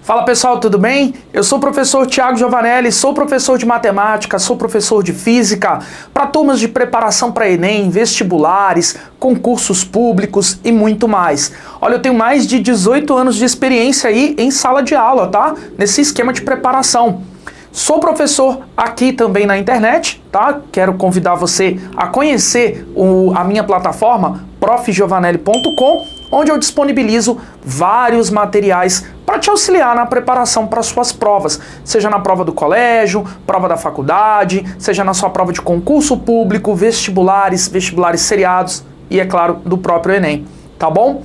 Fala pessoal, tudo bem? Eu sou o professor Thiago Giovanelli, sou professor de matemática, sou professor de física para turmas de preparação para Enem, vestibulares, concursos públicos e muito mais. Olha, eu tenho mais de 18 anos de experiência aí em sala de aula, tá? Nesse esquema de preparação. Sou professor aqui também na internet, tá? Quero convidar você a conhecer a minha plataforma profgiovanelli.com, onde eu disponibilizo vários materiais para te auxiliar na preparação para suas provas, seja na prova do colégio, prova da faculdade, seja na sua prova de concurso público, vestibulares seriados e, é claro, do próprio Enem, tá bom?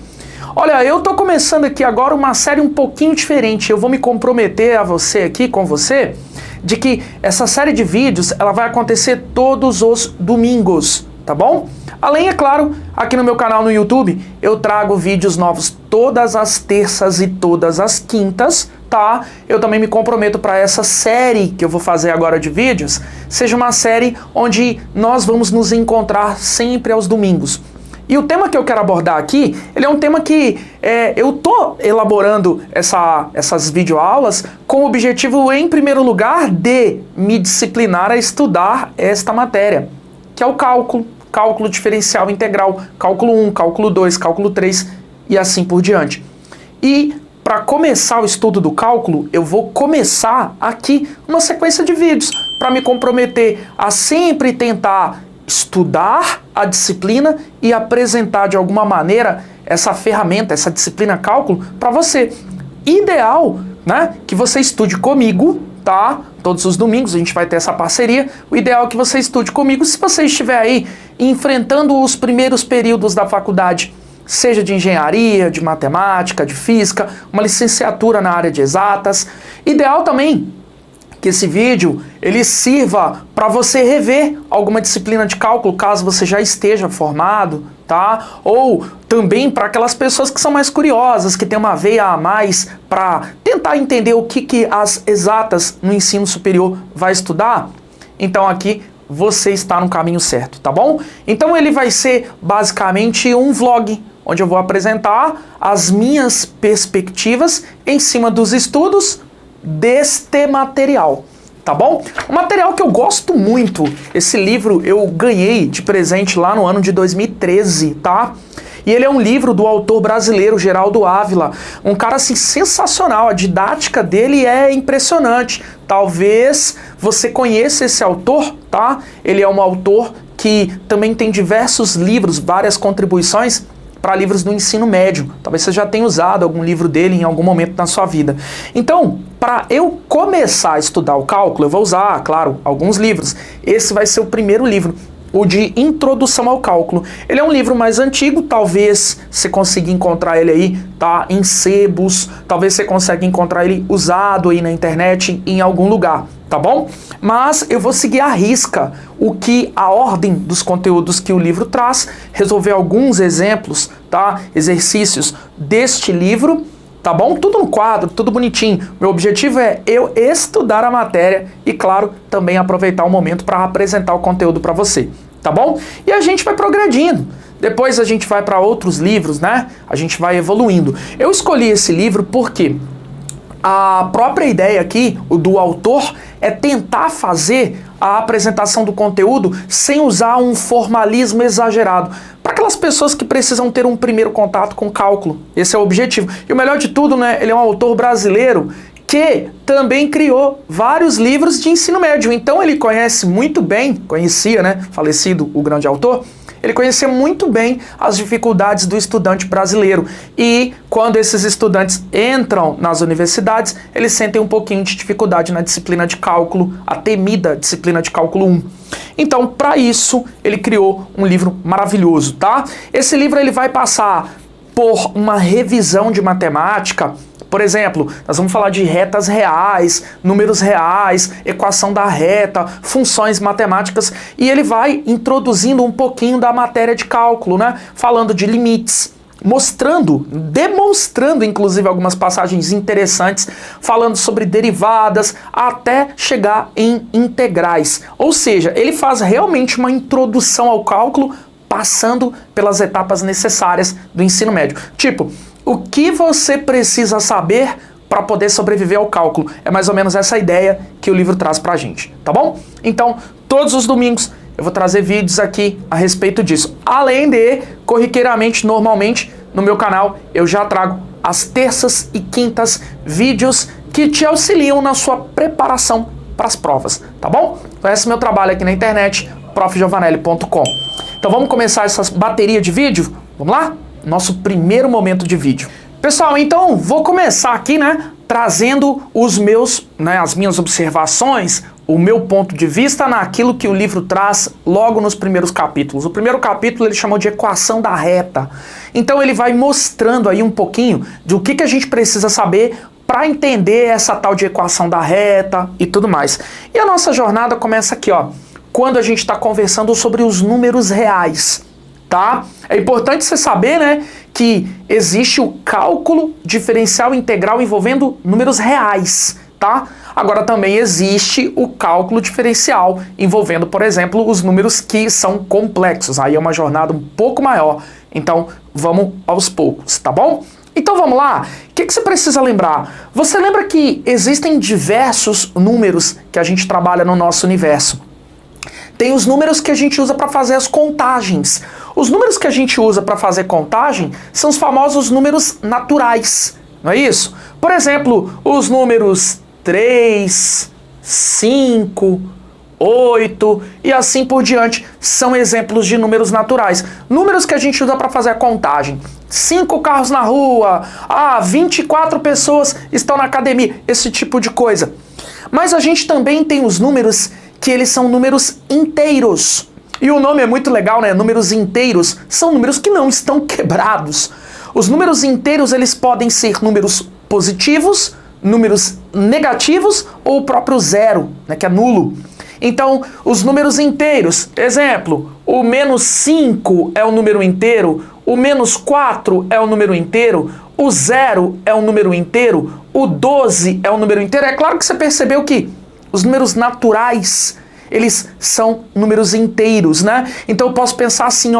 Olha, eu tô começando aqui agora uma série um pouquinho diferente. Eu vou me comprometer com você, de que essa série de vídeos ela vai acontecer todos os domingos, tá bom? Além, é claro, aqui no meu canal no YouTube, eu trago vídeos novos todas as terças e todas as quintas, tá? Eu também me comprometo para essa série que eu vou fazer agora de vídeos, seja uma série onde nós vamos nos encontrar sempre aos domingos. E o tema que eu quero abordar aqui, ele é um tema que eu tô elaborando essas videoaulas com o objetivo, em primeiro lugar, de me disciplinar a estudar esta matéria, que é o cálculo diferencial integral, cálculo 1, cálculo 2, cálculo 3 e assim por diante. E para começar o estudo do cálculo, eu vou começar aqui uma sequência de vídeos para me comprometer a sempre tentar estudar a disciplina e apresentar de alguma maneira essa ferramenta, essa disciplina cálculo para você. Ideal, né, que você estude comigo, tá? Todos os domingos a gente vai ter essa parceria. O ideal é que você estude comigo se você estiver aí enfrentando os primeiros períodos da faculdade, seja de engenharia, de matemática, de física, uma licenciatura na área de exatas. Ideal também que esse vídeo ele sirva para você rever alguma disciplina de cálculo, caso você já esteja formado, tá? Ou também para aquelas pessoas que são mais curiosas, que têm uma veia a mais para tentar entender o que as exatas no ensino superior vai estudar. Então aqui você está no caminho certo, tá bom? Então ele vai ser basicamente um vlog, onde eu vou apresentar as minhas perspectivas em cima dos estudos deste material, tá bom? Um material que eu gosto muito. Esse livro eu ganhei de presente lá no ano de 2013, tá? E ele é um livro do autor brasileiro Geraldo Ávila, um cara assim sensacional, a didática dele é impressionante. Talvez você conheça esse autor, tá? Ele é um autor que também tem diversos livros, várias contribuições para livros do ensino médio. Talvez você já tenha usado algum livro dele em algum momento na sua vida. Então, para eu começar a estudar o cálculo, eu vou usar, claro, alguns livros. Esse vai ser o primeiro livro, o de Introdução ao Cálculo. Ele é um livro mais antigo, talvez você consiga encontrar ele aí, tá, em sebos, talvez você consiga encontrar ele usado aí na internet em algum lugar, tá bom? Mas eu vou seguir à risca a ordem dos conteúdos que o livro traz, resolver alguns exemplos, tá? Exercícios deste livro, tá bom? Tudo no quadro, tudo bonitinho. Meu objetivo é eu estudar a matéria e, claro, também aproveitar o momento para apresentar o conteúdo para você, tá bom? E a gente vai progredindo. Depois a gente vai para outros livros, né? A gente vai evoluindo. Eu escolhi esse livro porque a própria ideia aqui, do autor, é tentar fazer a apresentação do conteúdo sem usar um formalismo exagerado. Para aquelas pessoas que precisam ter um primeiro contato com cálculo. Esse é o objetivo. E o melhor de tudo, né? Ele é um autor brasileiro que também criou vários livros de ensino médio. Então ele conhece muito bem, conhecia, né? Falecido o grande autor. Ele conhecia muito bem as dificuldades do estudante brasileiro. E quando esses estudantes entram nas universidades, eles sentem um pouquinho de dificuldade na disciplina de cálculo, a temida disciplina de cálculo 1. Então, para isso, ele criou um livro maravilhoso, tá? Esse livro ele vai passar por uma revisão de matemática. Por exemplo, nós vamos falar de retas reais, números reais, equação da reta, funções matemáticas, e ele vai introduzindo um pouquinho da matéria de cálculo, né? Falando de limites, demonstrando inclusive algumas passagens interessantes, falando sobre derivadas, até chegar em integrais. Ou seja, ele faz realmente uma introdução ao cálculo, passando pelas etapas necessárias do ensino médio. Tipo, o que você precisa saber para poder sobreviver ao cálculo. É mais ou menos essa ideia que o livro traz pra gente, tá bom? Então, todos os domingos eu vou trazer vídeos aqui a respeito disso. Além de, corriqueiramente, normalmente, no meu canal, eu já trago às terças e quintas vídeos que te auxiliam na sua preparação para as provas, tá bom? Então esse é o meu trabalho aqui na internet, profjovanelli.com. Então vamos começar essa bateria de vídeo? Vamos lá? Nosso primeiro momento de vídeo. Pessoal, então vou começar aqui, trazendo os meus, as minhas observações, o meu ponto de vista naquilo que o livro traz logo nos primeiros capítulos. O primeiro capítulo ele chamou de equação da reta. Então ele vai mostrando aí um pouquinho de o que a gente precisa saber para entender essa tal de equação da reta e tudo mais. E a nossa jornada começa aqui, quando a gente está conversando sobre os números reais, tá? É importante você saber, que existe o cálculo diferencial integral envolvendo números reais, tá? Agora também existe o cálculo diferencial envolvendo, por exemplo, os números que são complexos. Aí é uma jornada um pouco maior. Então, vamos aos poucos, tá bom? Então vamos lá, o que você precisa lembrar? Você lembra que existem diversos números que a gente trabalha no nosso universo. Tem os números que a gente usa para fazer as contagens. Os números que a gente usa para fazer contagem são os famosos números naturais, não é isso? Por exemplo, os números 3, 5, 8 e assim por diante são exemplos de números naturais. Números que a gente usa para fazer a contagem. 5 carros na rua, 24 pessoas estão na academia, esse tipo de coisa. Mas a gente também tem os números que eles são números inteiros. E o nome é muito legal, Números inteiros são números que não estão quebrados. Os números inteiros, eles podem ser números positivos, números negativos ou o próprio zero, que é nulo. Então, os números inteiros, exemplo, o menos 5 é um número inteiro, o menos 4 é um número inteiro, o 0 é um número inteiro, o 12 é um número inteiro. É claro que você percebeu que os números naturais, eles são números inteiros, Então eu posso pensar assim,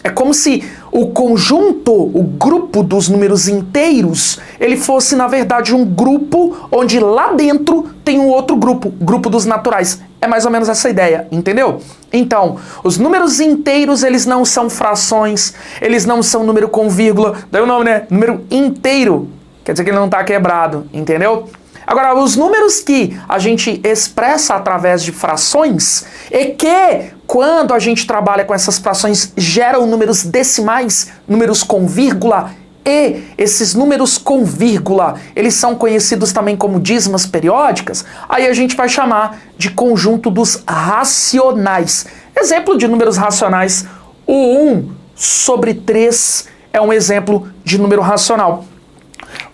é como se o conjunto, o grupo dos números inteiros, ele fosse, na verdade, um grupo onde lá dentro tem um outro grupo, grupo dos naturais. É mais ou menos essa ideia, entendeu? Então, os números inteiros, eles não são frações, eles não são número com vírgula, daí o nome, número inteiro, quer dizer que ele não está quebrado, entendeu? Agora, os números que a gente expressa através de frações é que, quando a gente trabalha com essas frações, geram números decimais, números com vírgula, e esses números com vírgula, eles são conhecidos também como dízimas periódicas, aí a gente vai chamar de conjunto dos racionais. Exemplo de números racionais, o 1 sobre 3 é um exemplo de número racional.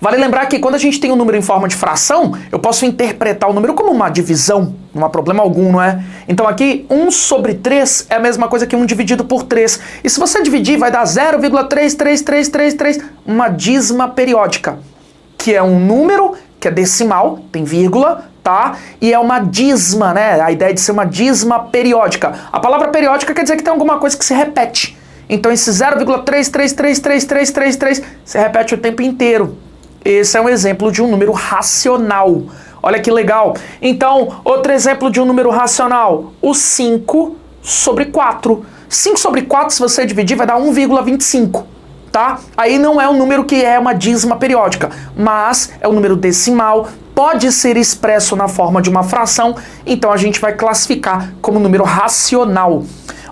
Vale lembrar que quando a gente tem um número em forma de fração, eu posso interpretar o número como uma divisão, não há problema algum, não é? Então aqui, 1 sobre 3 é a mesma coisa que 1 dividido por 3. E se você dividir, vai dar 0,33333, uma dízima periódica, que é um número que é decimal, tem vírgula, tá? E é uma dízima, A ideia de ser uma dízima periódica. A palavra periódica quer dizer que tem alguma coisa que se repete. Então esse 0,3333333 se repete o tempo inteiro. Esse é um exemplo de um número racional. Olha que legal. Então, outro exemplo de um número racional, o 5 sobre 4. 5 sobre 4, se você dividir, vai dar 1,25, tá? Aí não é um número que é uma dízima periódica, mas é um número decimal, pode ser expresso na forma de uma fração, então a gente vai classificar como número racional.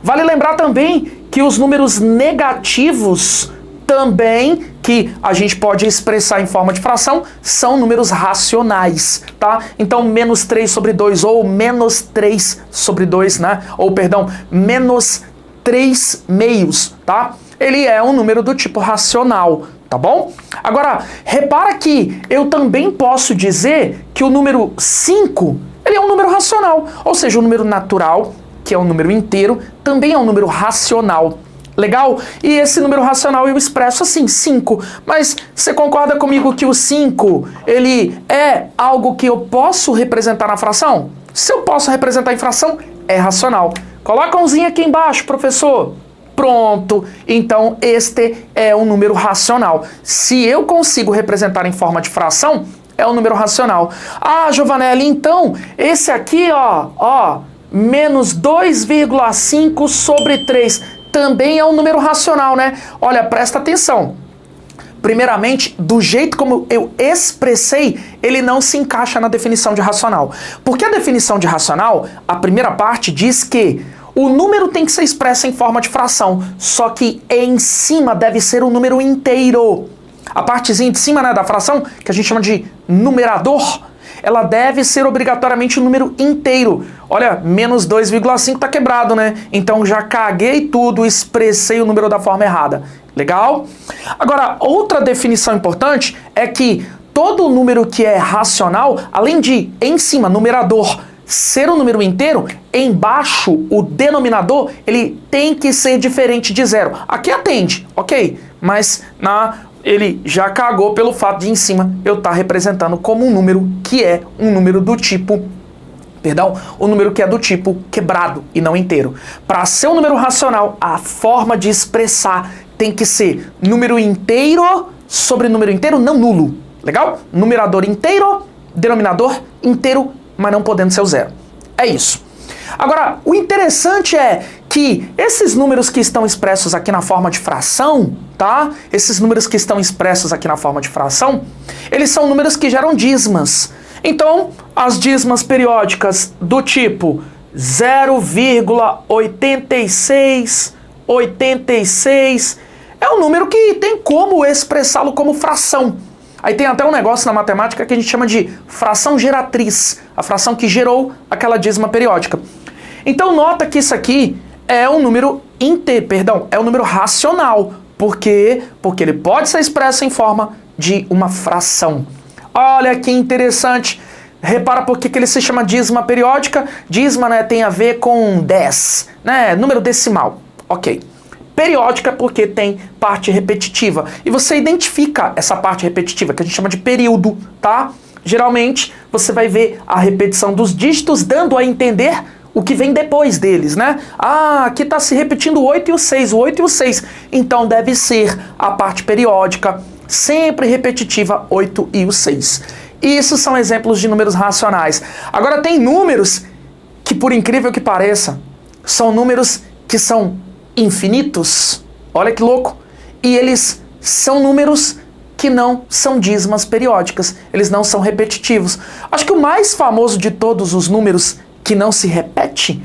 Vale lembrar também que os números negativos também, que a gente pode expressar em forma de fração, são números racionais, tá? Então, menos 3 sobre 2 ou menos 3 sobre 2, Ou, perdão, menos 3 meios, tá? Ele é um número do tipo racional, tá bom? Agora, repara que eu também posso dizer que o número 5, ele é um número racional, ou seja, o número natural, que é um número inteiro, também é um número racional. Legal? E esse número racional eu expresso assim, 5. Mas você concorda comigo que o 5, ele é algo que eu posso representar na fração? Se eu posso representar em fração, é racional. Coloca umzinho aqui embaixo, professor. Pronto. Então, este é um número racional. Se eu consigo representar em forma de fração, é um número racional. Ah, Giovanelli, então, esse aqui, ó, menos 2,5 sobre 3, também é um número racional, né? Olha, presta atenção. Primeiramente, do jeito como eu expressei, ele não se encaixa na definição de racional. Porque a definição de racional, a primeira parte diz que o número tem que ser expresso em forma de fração, só que em cima deve ser um número inteiro. A partezinha de cima, né, da fração, que a gente chama de numerador, ela deve ser obrigatoriamente um número inteiro. Olha, menos 2,5 tá quebrado, né? Então já caguei tudo, expressei o número da forma errada. Legal? Agora, outra definição importante é que todo número que é racional, além de, em cima, numerador, ser um número inteiro, embaixo, o denominador, ele tem que ser diferente de zero. Aqui atende, ok? Mas ele já cagou pelo fato de, em cima, eu estar representando como um número que é um número do tipo... Perdão, o número que é do tipo quebrado e não inteiro. Para ser um número racional, a forma de expressar tem que ser número inteiro sobre número inteiro, não nulo. Legal? Numerador inteiro, denominador inteiro, mas não podendo ser o zero. É isso. Agora, o interessante é que esses números que estão expressos aqui na forma de fração, tá? Esses números que estão expressos aqui na forma de fração, eles são números que geram dízimas. Então, as dízimas periódicas do tipo 0,8686 é um número que tem como expressá-lo como fração. Aí tem até um negócio na matemática que a gente chama de fração geratriz, a fração que gerou aquela dízima periódica. Então nota que isso aqui é um número é um número racional. Por quê? Porque ele pode ser expresso em forma de uma fração. Olha que interessante. Repara por que ele se chama dízima periódica. Dízima, né, tem a ver com 10, né, número decimal. Ok. Periódica porque tem parte repetitiva. E você identifica essa parte repetitiva, que a gente chama de período, tá? Geralmente, você vai ver a repetição dos dígitos dando a entender o que vem depois deles, né? Ah, aqui está se repetindo o 8 e o 6, o 8 e o 6. Então deve ser a parte periódica, sempre repetitiva, 8 e o 6. Isso são exemplos de números racionais. Agora tem números que, por incrível que pareça, são números que são infinitos. Olha que louco. E eles são números que não são dízimas periódicas. Eles não são repetitivos. Acho que o mais famoso de todos os números que não se repete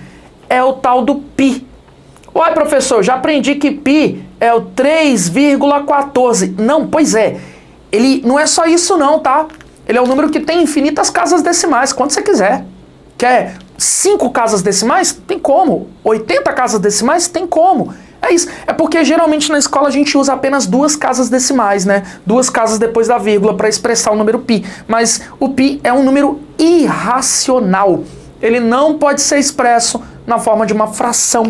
é o tal do π. Uai, professor, já aprendi que π é o 3,14. Não, pois é. Ele não é só isso não, tá? Ele é um número que tem infinitas casas decimais, quanto você quiser. Quer 5 casas decimais? Tem como. 80 casas decimais? Tem como. É isso. É porque geralmente na escola a gente usa apenas 2 casas decimais, né? 2 casas depois da vírgula para expressar o número π. Mas o π é um número irracional. Ele não pode ser expresso na forma de uma fração.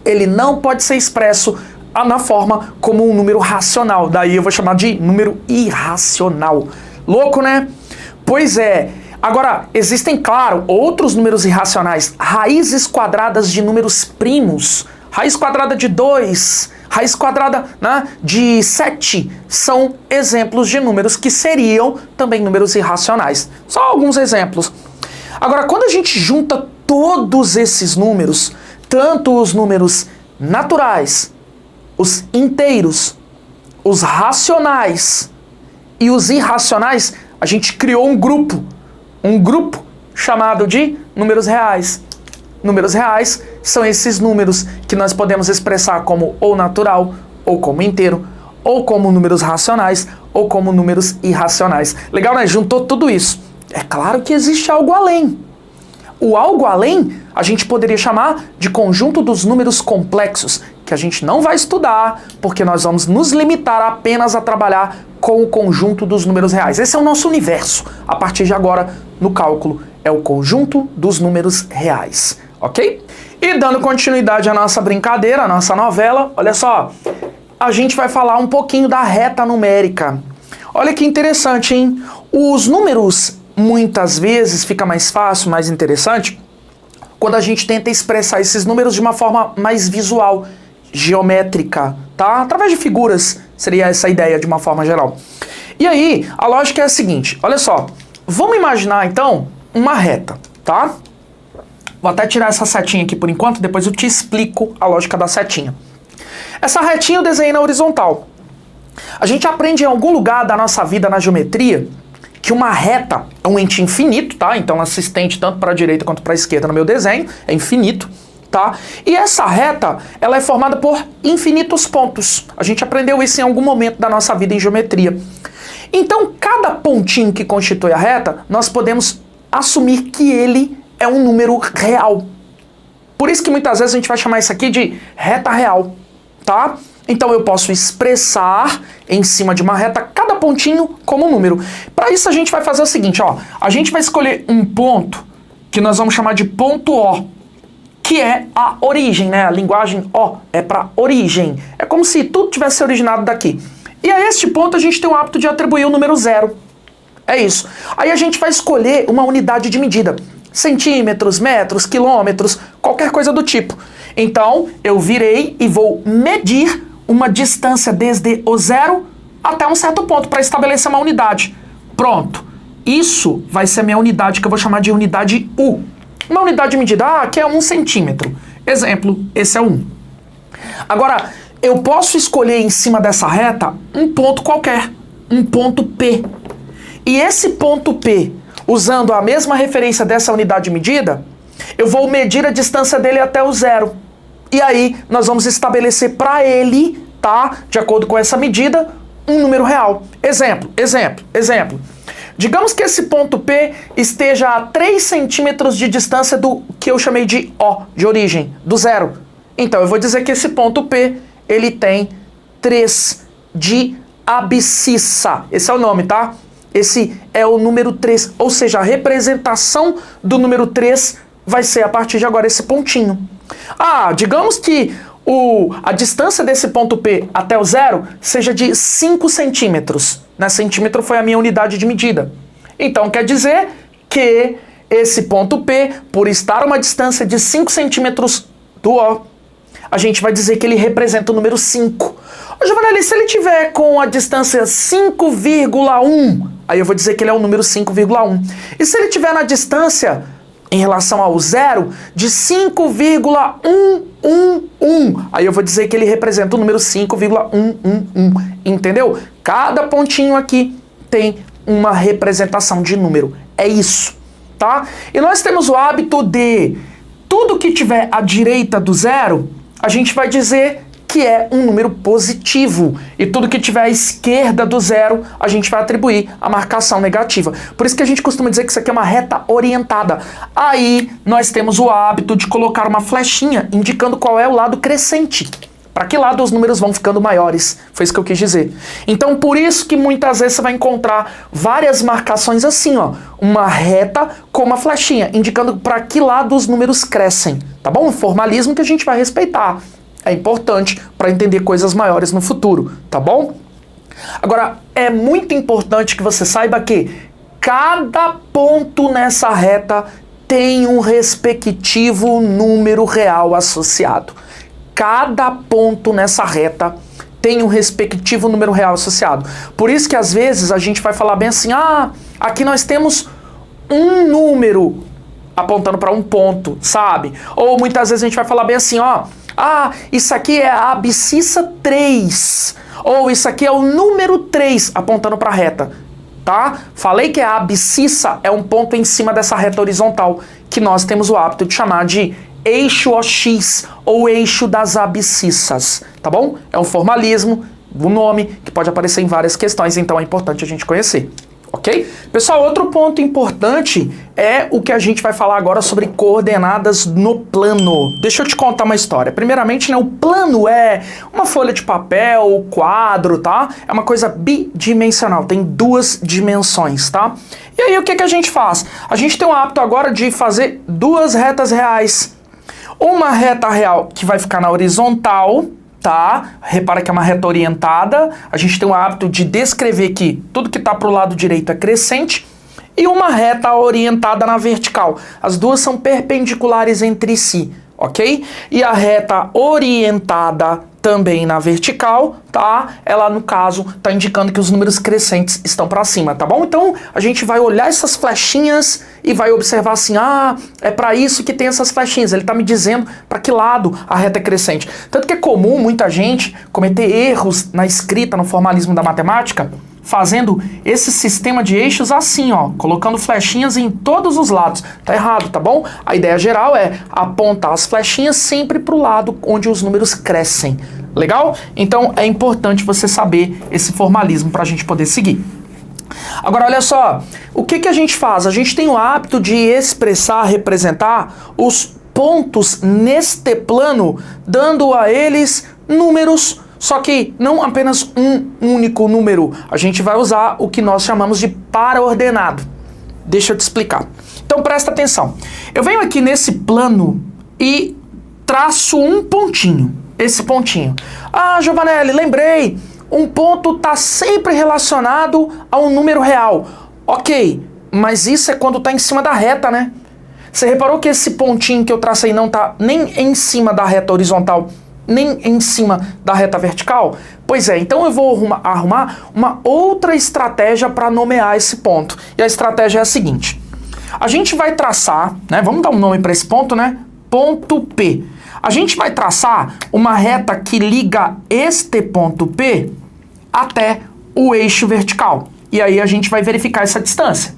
Ele não pode ser expresso na forma como um número racional. Daí eu vou chamar de número irracional. Louco, né? Pois é. Agora, existem, claro, outros números irracionais. Raízes quadradas de números primos. Raiz quadrada de 2, raiz quadrada, né, de 7. São exemplos de números que seriam também números irracionais. Só alguns exemplos. Agora, quando a gente junta todos esses números, tanto os números naturais, os inteiros, os racionais e os irracionais, a gente criou um grupo chamado de números reais. Números reais são esses números que nós podemos expressar como ou natural, ou como inteiro, ou como números racionais, ou como números irracionais. Legal, né? Juntou tudo isso. É claro que existe algo além. O algo além a gente poderia chamar de conjunto dos números complexos, que a gente não vai estudar, porque nós vamos nos limitar apenas a trabalhar com o conjunto dos números reais. Esse é o nosso universo. A partir de agora, no cálculo, é o conjunto dos números reais, ok? E dando continuidade à nossa brincadeira, à nossa novela, olha só, a gente vai falar um pouquinho da reta numérica. Olha que interessante, hein? Os números, muitas vezes, fica mais fácil, mais interessante, quando a gente tenta expressar esses números de uma forma mais visual, geométrica, tá? Através de figuras, seria essa a ideia de uma forma geral. E aí, a lógica é a seguinte, olha só, vamos imaginar então uma reta, tá? Vou até tirar essa setinha aqui por enquanto, depois eu te explico a lógica da setinha. Essa retinha eu desenhei na horizontal. A gente aprende em algum lugar da nossa vida na geometria que uma reta é um ente infinito, tá? Então ela se estende tanto para a direita quanto para a esquerda no meu desenho, é infinito, tá? E essa reta, ela é formada por infinitos pontos. A gente aprendeu isso em algum momento da nossa vida em geometria. Então, cada pontinho que constitui a reta, nós podemos assumir que ele é um número real. Por isso que muitas vezes a gente vai chamar isso aqui de reta real, tá? Então eu posso expressar em cima de uma reta cada pontinho como um número. Para isso a gente vai fazer o seguinte, ó. A gente vai escolher um ponto que nós vamos chamar de ponto O, que é a origem, né? A linguagem O é para origem. É como se tudo tivesse originado daqui. E a este ponto a gente tem o hábito de atribuir o número 0. É isso. Aí a gente vai escolher uma unidade de medida. Centímetros, metros, quilômetros, qualquer coisa do tipo. Então, eu virei e vou medir uma distância desde o 0 até um certo ponto para estabelecer uma unidade. Pronto. Isso vai ser a minha unidade que eu vou chamar de unidade U. Uma unidade de medida, que é 1 centímetro. Exemplo, esse é 1. Agora, eu posso escolher em cima dessa reta um ponto qualquer, um ponto P. E esse ponto P, usando a mesma referência dessa unidade de medida, eu vou medir a distância dele até o 0. E aí, nós vamos estabelecer para ele, tá? De acordo com essa medida, um número real. Exemplo. Digamos que esse ponto P esteja a 3 centímetros de distância do que eu chamei de O, de origem, do 0. Então, eu vou dizer que esse ponto P, ele tem 3 de abscissa. Esse é o nome, tá? Esse é o número 3, ou seja, a representação do número 3 vai ser a partir de agora esse pontinho. Digamos que a distância desse ponto P até o 0 seja de 5 centímetros. Né? Centímetro foi a minha unidade de medida. Então quer dizer que esse ponto P, por estar a uma distância de 5 centímetros do O, a gente vai dizer que ele representa o número 5. Ô, Giovanelli, se ele tiver com a distância 5,1, aí eu vou dizer que ele é o número 5,1. E se ele tiver na distância, em relação ao 0, de 5,111, aí eu vou dizer que ele representa o número 5,111. Entendeu? Cada pontinho aqui tem uma representação de número. É isso, tá? E nós temos o hábito de tudo que tiver à direita do 0, a gente vai dizer que é um número positivo. E tudo que tiver à esquerda do 0, a gente vai atribuir a marcação negativa. Por isso que a gente costuma dizer que isso aqui é uma reta orientada. Aí nós temos o hábito de colocar uma flechinha indicando qual é o lado crescente. Para que lado os números vão ficando maiores. Foi isso que eu quis dizer. Então, por isso que muitas vezes você vai encontrar várias marcações assim, ó. Uma reta com uma flechinha, indicando para que lado os números crescem. Tá bom? Um formalismo que a gente vai respeitar. É importante para entender coisas maiores no futuro, tá bom? Agora, é muito importante que você saiba que cada ponto nessa reta tem um respectivo número real associado. Cada ponto nessa reta tem um respectivo número real associado. Por isso que às vezes a gente vai falar bem assim, aqui nós temos um número apontando para um ponto, sabe? Ou muitas vezes a gente vai falar bem assim, isso aqui é a abscissa 3. Ou isso aqui é o número 3, apontando para a reta, tá? Falei que a abscissa é um ponto em cima dessa reta horizontal, que nós temos o hábito de chamar de eixo OX, ou eixo das abscissas, tá bom? É um formalismo, um nome que pode aparecer em várias questões, então é importante a gente conhecer. Ok? Pessoal, outro ponto importante é o que a gente vai falar agora sobre coordenadas no plano. Deixa eu te contar uma história. Primeiramente, o plano é uma folha de papel, quadro, tá? É uma coisa bidimensional, tem 2 dimensões, tá? E aí, o que a gente faz? A gente tem o hábito agora de fazer 2 retas reais. Uma reta real que vai ficar na horizontal, tá? Repara que é uma reta orientada. A gente tem o hábito de descrever que tudo que está para o lado direito é crescente. E uma reta orientada na vertical. As duas são perpendiculares entre si, ok? E a reta orientada também na vertical, tá? Ela, no caso, tá indicando que os números crescentes estão para cima, tá bom? Então, a gente vai olhar essas flechinhas e vai observar assim, é para isso que tem essas flechinhas. Ele tá me dizendo para que lado a reta é crescente. Tanto que é comum muita gente cometer erros na escrita, no formalismo da matemática, fazendo esse sistema de eixos assim, ó, colocando flechinhas em todos os lados. Tá errado, tá bom? A ideia geral é apontar as flechinhas sempre para o lado onde os números crescem. Legal? Então é importante você saber esse formalismo para a gente poder seguir. Agora, olha só, o que a gente faz? A gente tem o hábito de expressar, representar os pontos neste plano, dando a eles números. Só que não apenas um único número, a gente vai usar o que nós chamamos de para-ordenado. Deixa eu te explicar. Então presta atenção. Eu venho aqui nesse plano e traço um pontinho, esse pontinho. Ah, Giovanelli, lembrei, um ponto está sempre relacionado a um número real. Ok, mas isso é quando está em cima da reta, né? Você reparou que esse pontinho que eu tracei não está nem em cima da reta horizontal, nem em cima da reta vertical? Pois é, então eu vou arrumar uma outra estratégia para nomear esse ponto. E a estratégia é a seguinte. A gente vai traçar, né? Vamos dar um nome para esse ponto, né? Ponto P. A gente vai traçar uma reta que liga este ponto P até o eixo vertical. E aí a gente vai verificar essa distância.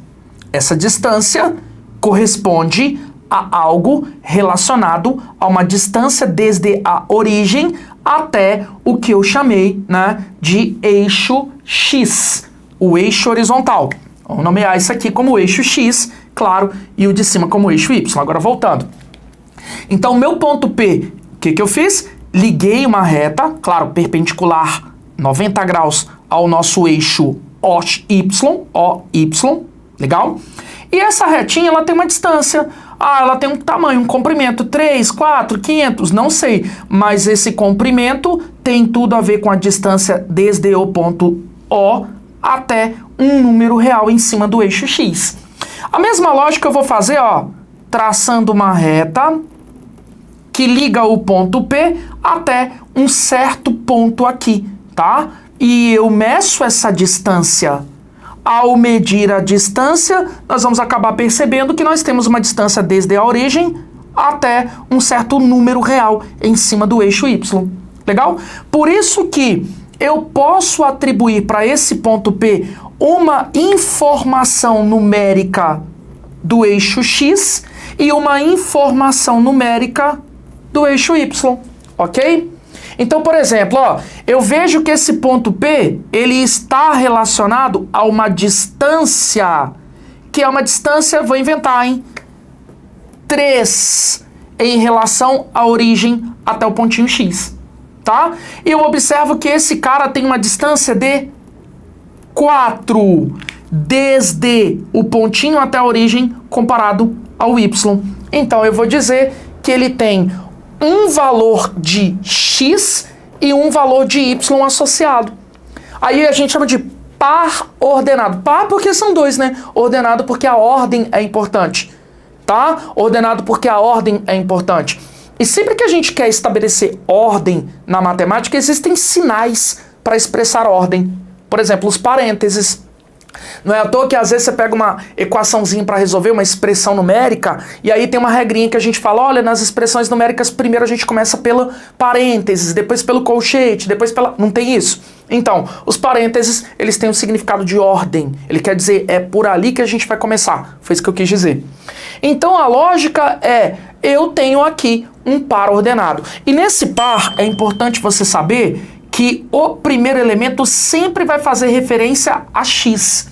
Essa distância corresponde a algo relacionado a uma distância desde a origem até o que eu chamei, né, de eixo X, o eixo horizontal. Vamos nomear isso aqui como eixo X, claro, e o de cima como eixo Y. Agora voltando. Então, meu ponto P, o que eu fiz? Liguei uma reta, claro, perpendicular 90 graus ao nosso eixo OY, legal? E essa retinha, ela tem uma distância. Ela tem um tamanho, um comprimento, 3, 4, 500, não sei. Mas esse comprimento tem tudo a ver com a distância desde o ponto O até um número real em cima do eixo X. A mesma lógica eu vou fazer, ó, traçando uma reta que liga o ponto P até um certo ponto aqui, tá? E eu meço essa distância. Ao medir a distância, nós vamos acabar percebendo que nós temos uma distância desde a origem até um certo número real em cima do eixo Y. Legal? Por isso que eu posso atribuir para esse ponto P uma informação numérica do eixo X e uma informação numérica do eixo Y, ok? Então, por exemplo, ó, eu vejo que esse ponto P, ele está relacionado a uma distância, que é uma distância, vou inventar, hein? 3 em relação à origem até o pontinho X, tá? E eu observo que esse cara tem uma distância de 4 desde o pontinho até a origem comparado ao Y. Então, eu vou dizer que ele tem um valor de X e um valor de Y associado. Aí a gente chama de par ordenado. Par porque são dois, né? Ordenado porque a ordem é importante, tá? Ordenado porque a ordem é importante. E sempre que a gente quer estabelecer ordem na matemática, existem sinais para expressar ordem. Por exemplo, os parênteses. Não é à toa que às vezes você pega uma equaçãozinha para resolver, uma expressão numérica, e aí tem uma regrinha que a gente fala, olha, nas expressões numéricas, primeiro a gente começa pelo parênteses, depois pelo colchete, depois pela... Não tem isso? Então, os parênteses, eles têm um significado de ordem. Ele quer dizer, é por ali que a gente vai começar. Foi isso que eu quis dizer. Então, a lógica é, eu tenho aqui um par ordenado. E nesse par, é importante você saber que o primeiro elemento sempre vai fazer referência a X.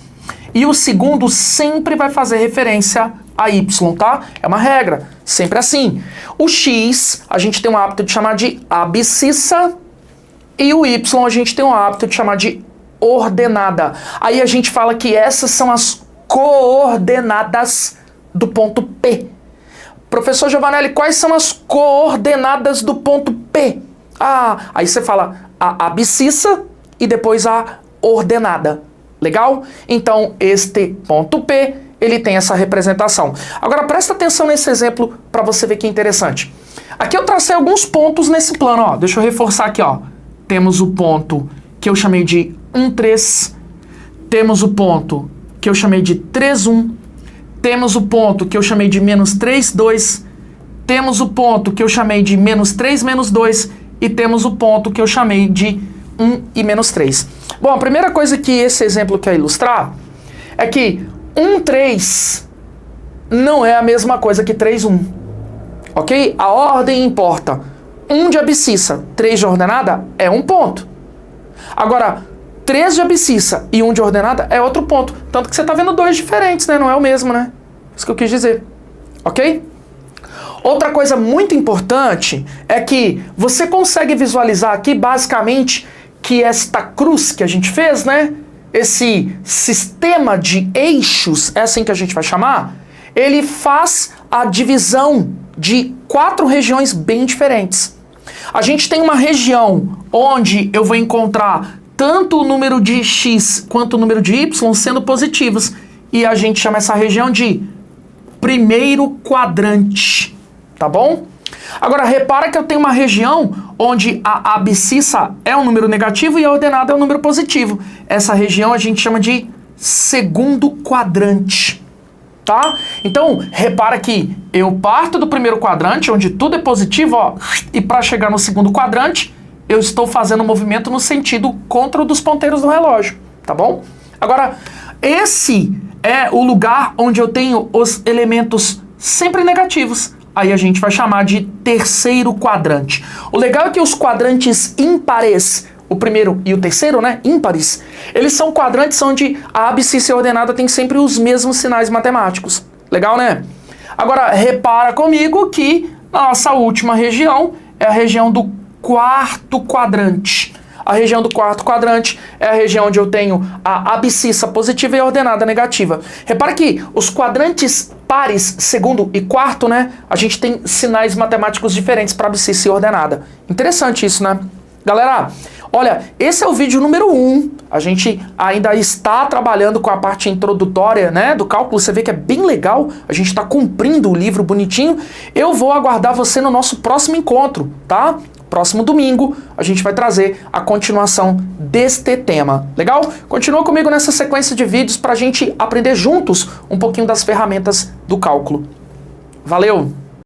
E o segundo sempre vai fazer referência a Y, tá? É uma regra, sempre assim. O X, a gente tem o hábito de chamar de abscissa, e o Y a gente tem o hábito de chamar de ordenada. Aí a gente fala que essas são as coordenadas do ponto P. Professor Giovanelli, quais são as coordenadas do ponto P? Aí você fala a abscissa e depois a ordenada. Legal? Então, este ponto P, ele tem essa representação. Agora, presta atenção nesse exemplo para você ver que é interessante. Aqui eu tracei alguns pontos nesse plano, ó. Deixa eu reforçar aqui, ó. Temos o ponto que eu chamei de 1, 3. Temos o ponto que eu chamei de 3, 1. Temos o ponto que eu chamei de menos 3, 2. Temos o ponto que eu chamei de menos 3, menos 2. E temos o ponto que eu chamei de 1 e menos 3. Bom, a primeira coisa que esse exemplo quer ilustrar é que 1, 3 não é a mesma coisa que 3, 1. Ok? A ordem importa. 1 de abscissa, 3 de ordenada é um ponto. Agora, 3 de abscissa e 1 de ordenada é outro ponto. Tanto que você está vendo dois diferentes, né? Não é o mesmo, né? Isso que eu quis dizer. Ok? Outra coisa muito importante é que você consegue visualizar aqui, basicamente, que esta cruz que a gente fez, né? Esse sistema de eixos, é assim que a gente vai chamar, ele faz a divisão de 4 regiões bem diferentes. A gente tem uma região onde eu vou encontrar tanto o número de x quanto o número de y sendo positivos. E a gente chama essa região de primeiro quadrante. Tá bom? Agora, repara que eu tenho uma região onde a abscissa é um número negativo e a ordenada é um número positivo. Essa região a gente chama de segundo quadrante. Tá? Então, repara que eu parto do primeiro quadrante, onde tudo é positivo, ó, e para chegar no segundo quadrante, eu estou fazendo um movimento no sentido contra o dos ponteiros do relógio, tá bom? Agora, esse é o lugar onde eu tenho os elementos sempre negativos. Aí a gente vai chamar de terceiro quadrante. O legal é que os quadrantes ímpares, o primeiro e o terceiro, né, ímpares, eles são quadrantes onde a abscissa e a ordenada tem sempre os mesmos sinais matemáticos. Legal, né? Agora, repara comigo que a nossa última região é a região do quarto quadrante. A região do quarto quadrante é a região onde eu tenho a abscissa positiva e a ordenada negativa. Repara que os quadrantes pares, segundo e quarto, né, a gente tem sinais matemáticos diferentes para abscissa e ordenada. Interessante isso, né? Galera, olha, esse é o vídeo número 1. A gente ainda está trabalhando com a parte introdutória, né, do cálculo. Você vê que é bem legal. A gente está cumprindo o livro bonitinho. Eu vou aguardar você no nosso próximo encontro, tá? Próximo domingo, a gente vai trazer a continuação deste tema. Legal? Continua comigo nessa sequência de vídeos para a gente aprender juntos um pouquinho das ferramentas do cálculo. Valeu!